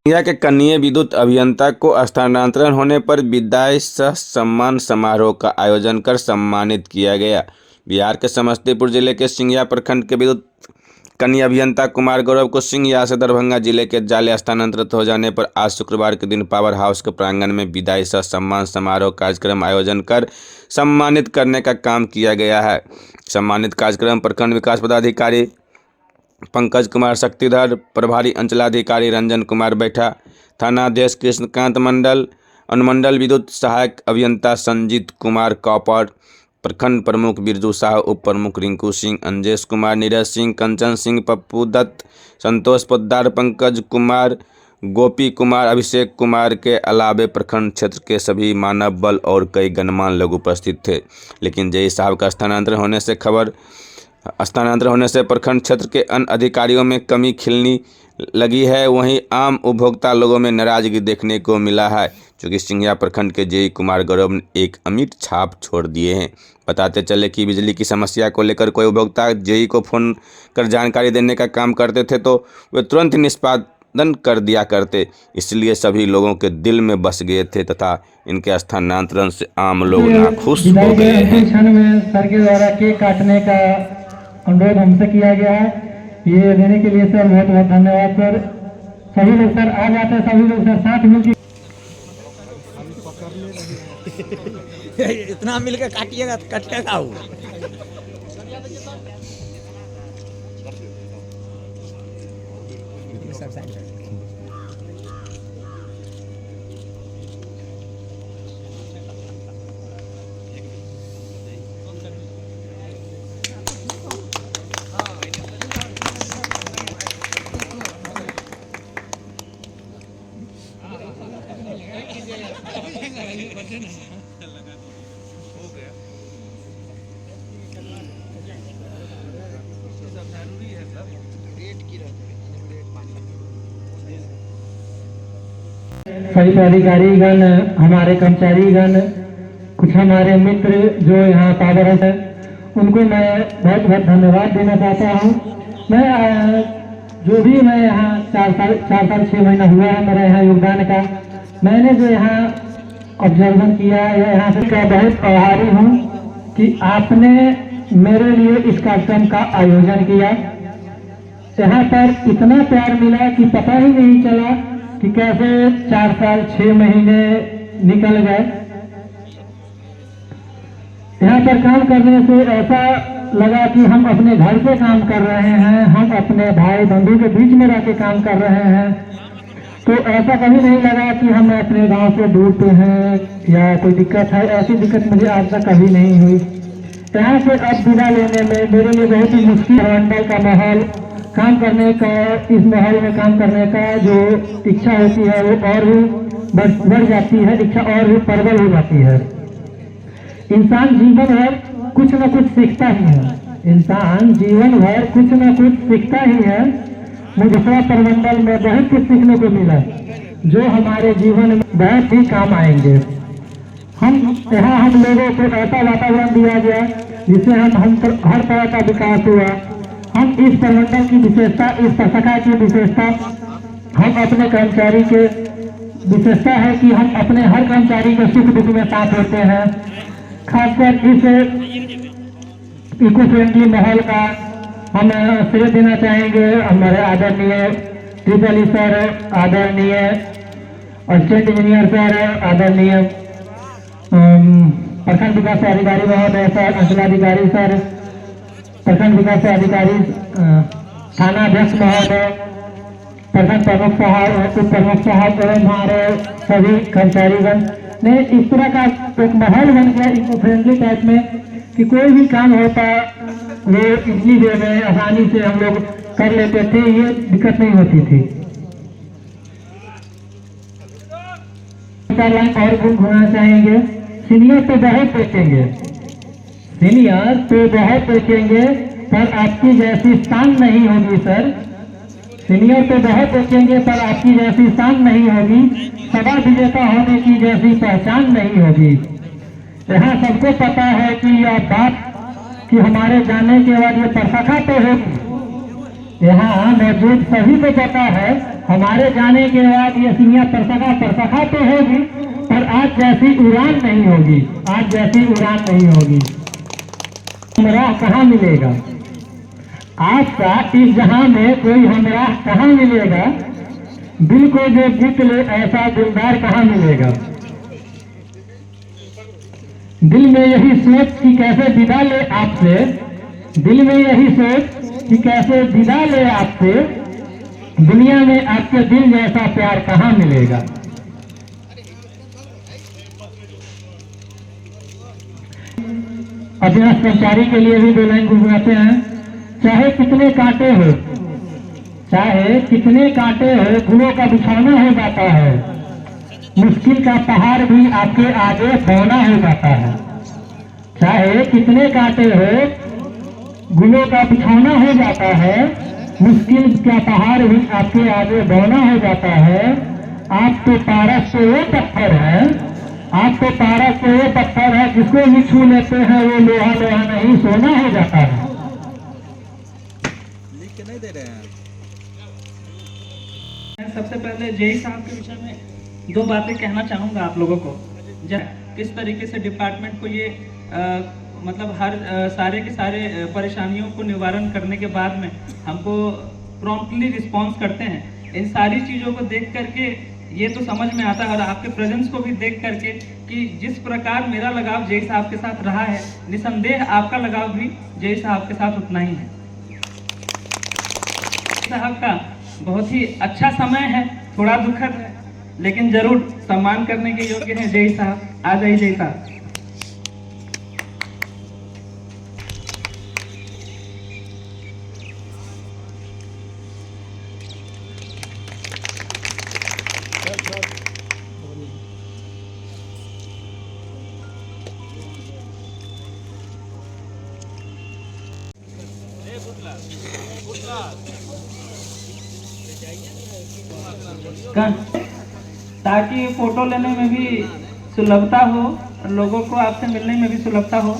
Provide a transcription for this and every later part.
सिंघिया के कनीय विद्युत अभियंता को स्थानांतरण होने पर विदाई सह सम्मान समारोह का आयोजन कर सम्मानित किया गया। बिहार के समस्तीपुर जिले के सिंघिया प्रखंड के विद्युत कनीय अभियंता कुमार गौरव को सिंघिया से दरभंगा जिले के जाले स्थानांतरित हो जाने पर आज शुक्रवार के दिन पावर हाउस के प्रांगण में विदाई सह सम्मान समारोह कार्यक्रम आयोजन कर सम्मानित करने का काम किया गया है। सम्मानित कार्यक्रम प्रखंड विकास पदाधिकारी पंकज कुमार शक्तिधर, प्रभारी अंचलाधिकारी रंजन कुमार बैठा, थानाध्यक्ष कृष्णकांत मंडल, अनुमंडल विद्युत सहायक अभियंता संजीत कुमार कौपर, प्रखंड प्रमुख बिरजू शाह, उप प्रमुख रिंकू सिंह, अंजेश कुमार, नीरज सिंह, कंचन सिंह, पप्पू दत्त, संतोष पोद्दार, पंकज कुमार, गोपी कुमार, अभिषेक कुमार के अलावे प्रखंड क्षेत्र के सभी मानव बल और कई गणमान्य लोग उपस्थित थे। लेकिन जेई साहब का स्थानांतरण होने से प्रखंड क्षेत्र के अन्य अधिकारियों में कमी खिलने लगी है। वहीं आम उपभोक्ता लोगों में नाराजगी देखने को मिला है, क्योंकि सिंघिया प्रखंड के जेई कुमार गौरव ने एक अमिट छाप छोड़ दिए हैं। बताते चले कि बिजली की समस्या को लेकर कोई उपभोक्ता जेई को फोन कर जानकारी देने का काम करते थे तो वे तुरंत निष्पादन कर दिया करते, इसलिए सभी लोगों के दिल में बस गए थे तथा इनके स्थानांतरण से आम लोग नाखुश हो गए हैं। क्षण में सर के द्वारा केक काटने का अनुरोध हमसे किया गया है, ये देने के लिए सर बहुत बहुत धन्यवाद सर। सभी लोग सर आ जाते, सभी लोग सर साथ मिलकर इतना मिलकर काटिएगा तो कटेगा वो। सभी अधिकारीगण, हमारे कर्मचारीगण, कुछ हमारे मित्र जो यहाँ पावर हाउस है, उनको मैं बहुत बहुत धन्यवाद देना चाहता हूँ। मैं यहाँ 4 साल 6 महीना हुआ है मेरा यहाँ योगदान का। मैंने जो यहाँ ऑब्जर्वन किया है, यहाँ से का बहुत आभारी हूँ कि आपने मेरे लिए इस कार्यक्रम का आयोजन किया। यहाँ पर इतना प्यार मिला कि पता ही नहीं चला कि कैसे 4 साल 6 महीने निकल गए। यहाँ पर काम करने से ऐसा लगा कि हम अपने घर से काम कर रहे हैं, हम अपने भाई बंधु के बीच में रह के काम कर रहे हैं। तो ऐसा कभी नहीं लगा कि हम अपने गांव से दूर पे हैं या कोई दिक्कत है। ऐसी दिक्कत मुझे आज तक कभी नहीं हुई। यहाँ से अब विदा लेने में मेरे लिए बहुत ही मुश्किल। मंडल का माहौल काम करने का, इस माहौल में काम करने का जो इच्छा होती है वो और भी बढ़ जाती है, इच्छा और भी प्रबल हो जाती है। इंसान जीवन भर कुछ न कुछ सीखता ही है, इंसान जीवन भर कुछ न कुछ सीखता ही है। मुझे प्रमंडल में बहुत कुछ सीखने को मिला जो हमारे जीवन में बहुत ही काम आएंगे। हम लोगों को ऐसा वातावरण दिया गया जिससे हम हर तरह का विकास हुआ। हम इस प्रमंडल की विशेषता, इस शाखा की विशेषता, हम अपने कर्मचारी के विशेषता है कि हम अपने हर कर्मचारी के सुख दुख में साथ होते हैं। खासकर इस इको फ्रेंडली माहौल का हम श्रेय देना चाहेंगे हमारे आदरणीय ट्रिपल ई सर, आदरणीय असिस्टेंट इंजीनियर सर, आदरणीय प्रखंड विकास अधिकारी महोदय सर, अंचलाधिकारी सर, प्रखंड विकास अधिकारी, थानाध्यक्ष महोदय, प्रखंड प्रमुख साहब, उप प्रमुख साहब एवं हमारे सभी कर्मचारीगण ने इस तरह का एक माहौल बन गया इको फ्रेंडली टाइप में कि कोई भी काम होता वो इजली वे में आसानी से हम लोग कर लेते थे, ये दिक्कत नहीं होती थी। और गुण होना चाहेंगे। सीनियर तो बहुत देखेंगे, सीनियर तो बहुत देखेंगे, पर आपकी जैसी शान नहीं होगी सर। सीनियर तो बहुत देखेंगे पर आपकी जैसी शान नहीं होगी, सदा विजेता होने की जैसी पहचान नहीं होगी। यहाँ सबको पता है कि यह बात कि हमारे जाने के बाद ये प्रशाखा तो होगी, यहाँ मौजूद सभी को पता है, हमारे जाने के बाद ये सिंगिया परसखा तो होगी, पर आज जैसी उड़ान नहीं होगी, आज जैसी उड़ान नहीं होगी। हमराह कहाँ मिलेगा? आज का इस जहां में कोई हमराह कहाँ मिलेगा? दिल को जो जीत ले ऐसा दिलदार कहाँ मिलेगा? दिल में यही सोच कि कैसे विदा ले आपसे, दिल में यही सोच कि कैसे विदा ले आपसे, दुनिया में आपके दिल जैसा प्यार कहाँ मिलेगा? अभ्यास कर्मचारी के लिए भी दो लाइन गुनगुनाते हैं। चाहे कितने कांटे हो, चाहे कितने कांटे हो, गुणों का बिछौना हो जाता है, मुश्किल का पहाड़ भी आपके आगे बौना हो जाता है। चाहे कितने कांटे हो, गुलों का बिछौना हो जाता है, मुश्किल का पहाड़ भी आपके आगे बौना हो जाता है। आप तो पारस से वो पत्थर है, आप तो पारस से वो पत्थर है, जिसको भी छू लेते हैं वो लोहा लोहा नहीं सोना हो जाता है। लिख के नहीं दे रहे हैं। सबसे पहले जेई साहब के विषय में दो बातें कहना चाहूँगा आप लोगों को। किस तरीके से डिपार्टमेंट को ये मतलब हर सारे के सारे परेशानियों को निवारण करने के बाद में हमको प्रॉम्प्टली रिस्पॉन्स करते हैं। इन सारी चीज़ों को देख करके ये तो समझ में आता है, और आपके प्रेजेंस को भी देख करके कि जिस प्रकार मेरा लगाव जेई साहब के साथ रहा है, निसंदेह आपका लगाव भी जेई साहब के साथ उतना ही है। साहब का बहुत ही अच्छा समय है, थोड़ा दुखद है, लेकिन जरूर सम्मान करने के योग्य हैं जेई साहब। आ जाइए जेई साहब। ताकि फोटो लेने में भी सुलभता हो, लोगों को आपसे मिलने में भी सुलभता हो।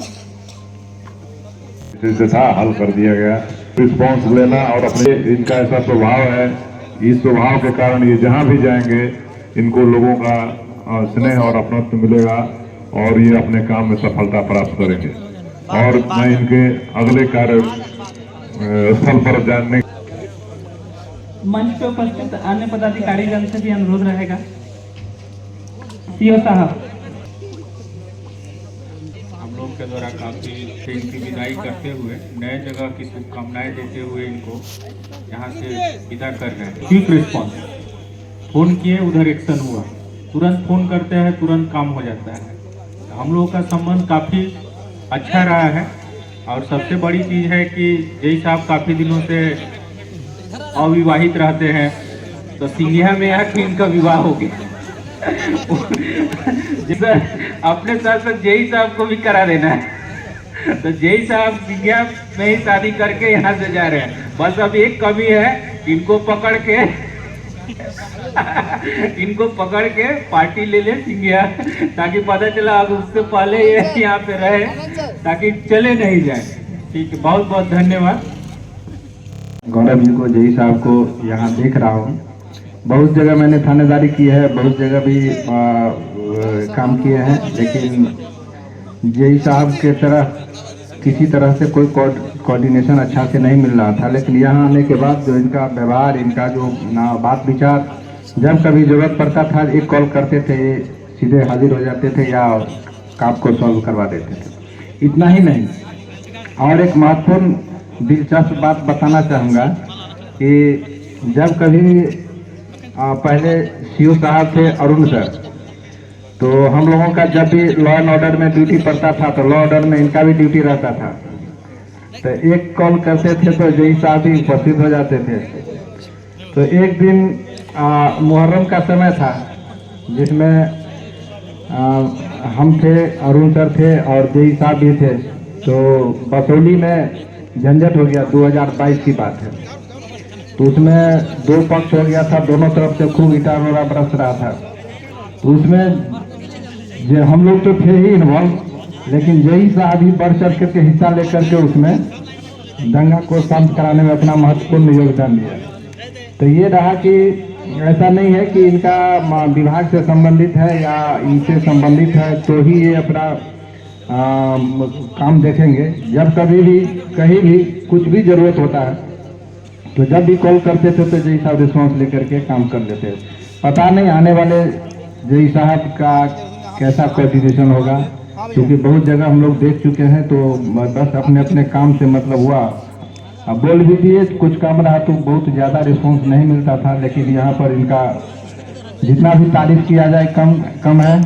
जैसे था हल कर दिया गया। रिस्पॉन्स लेना और अपने, इनका ऐसा स्वभाव है, इस स्वभाव के कारण ये जहाँ भी जाएंगे इनको लोगों का स्नेह और अपनत्व मिलेगा और ये अपने काम में सफलता प्राप्त करेंगे। और मैं इनके अगले कार्य स्थल पर जानने मंच पे उपस्थित अन्य पदाधिकारी जन से भी अनुरोध रहेगा। सीओ साहब, हम लोग के द्वारा काफ़ी इनकी विदाई करते हुए नए जगह की शुभकामनाएं देते हुए इनको यहाँ से विदा कर रहे हैं। क्विक रिस्पॉन्स, फ़ोन किए उधर एक्शन हुआ, तुरंत फ़ोन करते हैं तुरंत काम हो जाता है। हम लोगों का संबंध काफ़ी अच्छा रहा है। और सबसे बड़ी चीज़ है कि जेई साहब काफ़ी दिनों से अविवाहित रहते हैं, तो सिंघिया में आके इनका विवाह हो गया। जिसे अपने साथ साथ जेई साहब को भी करा देना है, तो जेई साहब सिंघिया में ही शादी करके यहाँ से जा रहे हैं। बस अब एक कमी है, इनको पकड़ के पार्टी ले ले सिंघिया, ताकि पता चला अब उससे पहले ये यहाँ पे रहे, ताकि चले नहीं जाए। ठीक है, बहुत बहुत धन्यवाद। गौरव जी को, जेई साहब को यहाँ देख रहा हूँ। बहुत जगह मैंने थानेदारी की है, बहुत जगह भी काम किए हैं, लेकिन जेई साहब के तरह किसी तरह से कोई कोऑर्डिनेशन अच्छा से नहीं मिल रहा था। लेकिन यहाँ आने के बाद जो इनका व्यवहार, इनका जो बात विचार, जब कभी जरूरत पड़ता था एक कॉल करते थे, सीधे हाजिर हो जाते थे या काम को सॉल्व करवा देते थे। इतना ही नहीं, और एक महत्वपूर्ण दिलचस्प बात बताना चाहूँगा कि जब कभी पहले सीओ साहब थे अरुण सर, तो हम लोगों का जब भी लॉ एंड ऑर्डर में ड्यूटी पड़ता था तो लॉ ऑर्डर में इनका भी ड्यूटी रहता था। तो एक कॉल करते थे तो जेई साहब भी उपस्थित हो जाते थे। तो एक दिन मुहर्रम का समय था, जिसमें हम थे, अरुण सर थे और जेई साहब भी थे। तो बसौली में झंझट हो गया, 2022 की बात है। तो उसमें दो पक्ष हो गया था, दोनों तरफ से खूब ईटा रोड़ा बरस रहा था। तो उसमें जो हम लोग तो थे ही इन्वॉल्व, लेकिन जेई साहब भी बढ़ चढ़ करके हिस्सा लेकर के उसमें दंगा को शांत कराने में अपना महत्वपूर्ण योगदान दिया। तो ये रहा कि ऐसा नहीं है कि इनका विभाग से संबंधित है या इनसे संबंधित है तो ही ये अपना काम देखेंगे। जब कभी भी कहीं भी कुछ भी जरूरत होता है तो जब भी कॉल करते थे तो जय साहब रिस्पॉन्स लेकर के काम कर लेते हैं। पता नहीं आने वाले जय साहब का कैसा कोऑर्डिनेशन होगा, क्योंकि बहुत जगह हम लोग देख चुके हैं तो बस अपने अपने काम से मतलब हुआ। अब बोल भी दिए, कुछ काम रहा तो बहुत ज़्यादा रिस्पॉन्स नहीं मिलता था, लेकिन यहाँ पर इनका जितना भी तारीफ किया जाए कम है।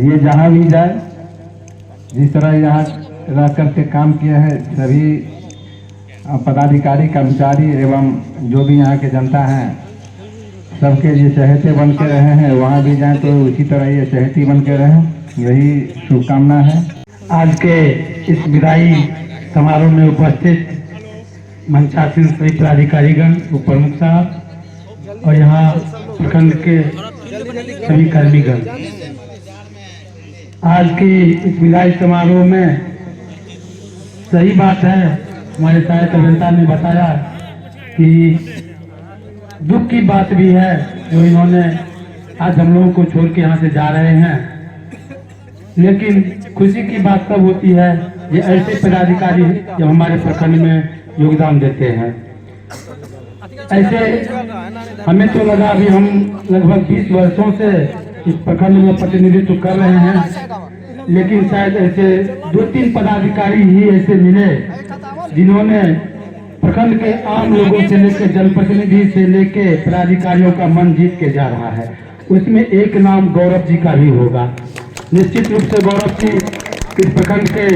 ये जहाँ भी जाए, जिस तरह यहाँ रह करके काम किए हैं सभी पदाधिकारी कर्मचारी एवं जो भी यहाँ के जनता हैं सबके ये चहेते बन के रहे हैं, वहाँ भी जाएं तो उसी तरह ये चहेती बन के रहें, यही शुभकामना है। आज के इस विदाई समारोह में उपस्थित मंचासीन सभी पदाधिकारीगण, उप प्रमुख साहब और यहाँ प्रखंड के सभी कर्मीगण, आज की इस विदाई समारोह में सही बात है, हमारे सहायक अभियंता ने बताया कि दुख की बात भी है जो इन्होंने आज हम लोगों को छोड़ के यहाँ से जा रहे हैं, लेकिन खुशी की बात तब होती है ये ऐसे पदाधिकारी जो हमारे प्रखंड में योगदान देते हैं। ऐसे हमें तो लगा अभी हम लगभग 20 वर्षों से इस प्रखंड में प्रतिनिधित्व कर रहे हैं, लेकिन शायद ऐसे 2-3 पदाधिकारी ही ऐसे मिले जिन्होंने प्रखंड के आम लोगों से लेकर जनप्रतिनिधि से लेकर पदाधिकारियों का मन जीत के जा रहा है। उसमें एक नाम गौरव जी का भी होगा। निश्चित रूप से गौरव जी इस प्रखंड के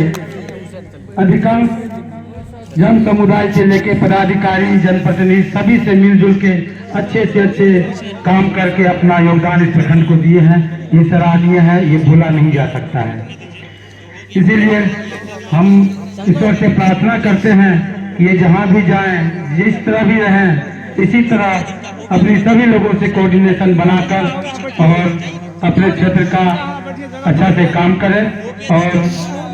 अधिकांश जन समुदाय से लेकर पदाधिकारी जनप्रतिनिधि सभी से मिलजुल के अच्छे से अच्छे काम करके अपना योगदान इस प्रखंड को दिए हैं। ये सराहनीय है, ये भूला नहीं जा सकता है। इसीलिए हम ईश्वर से प्रार्थना करते हैं कि ये जहाँ भी जाएं, जिस तरह भी रहें, इसी तरह अपनी सभी लोगों से कोऑर्डिनेशन बनाकर और अपने क्षेत्र का अच्छा से काम करें और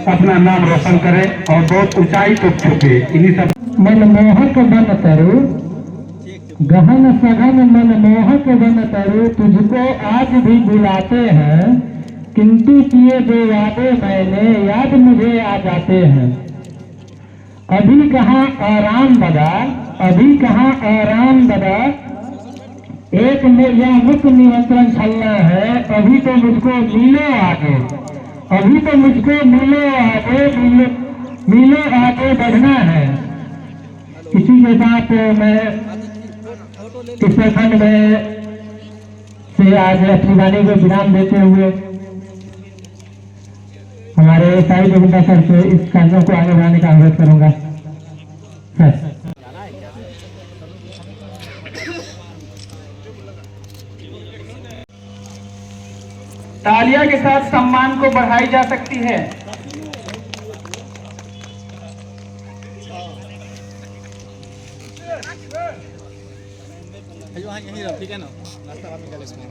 अपना नाम रोशन करे और बहुत ऊंचाई तक छुपे। इन्हीं सब मनमोहक बन तरु, गहन सघन मनमोहक बन तरु, तुझको आज भी बुलाते हैं, किंतु किए जो वादे मैंने याद मुझे आ जाते हैं। अभी कहाँ आराम बदा, अभी कहाँ आराम बदा, एक मेरा मुख्य निमंत्रण चलना है, अभी तो मुझको मिलो आगे, अभी तो मुझको मिलो आगे, मिलो आगे बढ़ना है। इसी के साथ मैं इस प्रखंड में से आज अपनी वाणी को विराम देते हुए हमारे साहिब गोविंदा सर से इस कार्यक्रम को आगे बढ़ाने का अनुरोध करूंगा। तालियां के साथ सम्मान को बढ़ाई जा सकती है। यहीं रह, ठीक है ना, नाश्ता बाद में कर लेंगे।